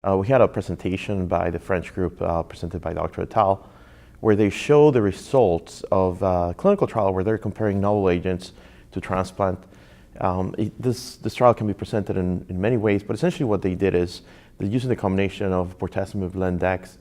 We had a presentation by the French group presented by Dr. Attal, where they show the results of a clinical trial where they're comparing novel agents to transplant. This trial can be presented in many ways, but essentially what they did is they're using the combination of bortezomib, LEN, DEX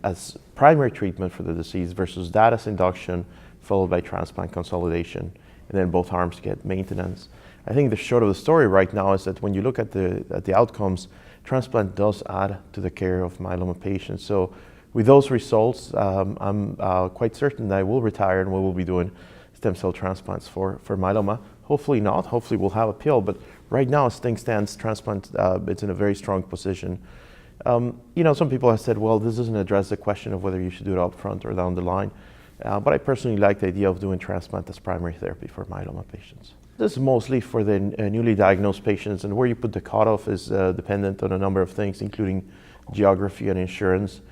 as primary treatment for the disease versus that as induction, followed by transplant consolidation, and then both arms get maintenance. I think the short of the story right now is that when you look at the outcomes, transplant does add to the care of myeloma patients. So with those results, I'm quite certain that I will retire and we will be doing stem cell transplants for myeloma. Hopefully not, hopefully we'll have a pill, but right now as things stand, transplant, it's in a very strong position. Some people have said, well, this doesn't address the question of whether you should do it up front or down the line. But I personally like the idea of doing transplant as primary therapy for myeloma patients. This is mostly for the newly diagnosed patients, and where you put the cutoff is dependent on a number of things, including geography and insurance.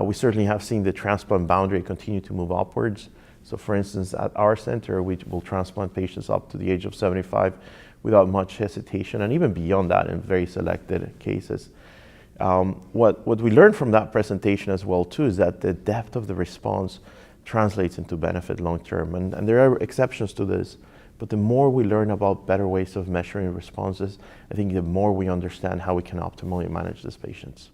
We certainly have seen the transplant boundary continue to move upwards. So for instance, at our center, we will transplant patients up to the age of 75 without much hesitation, and even beyond that in very selected cases. What we learned from that presentation as well too is that the depth of the response translates into benefit long-term, and there are exceptions to this, but the more we learn about better ways of measuring responses, I think the more we understand how we can optimally manage these patients.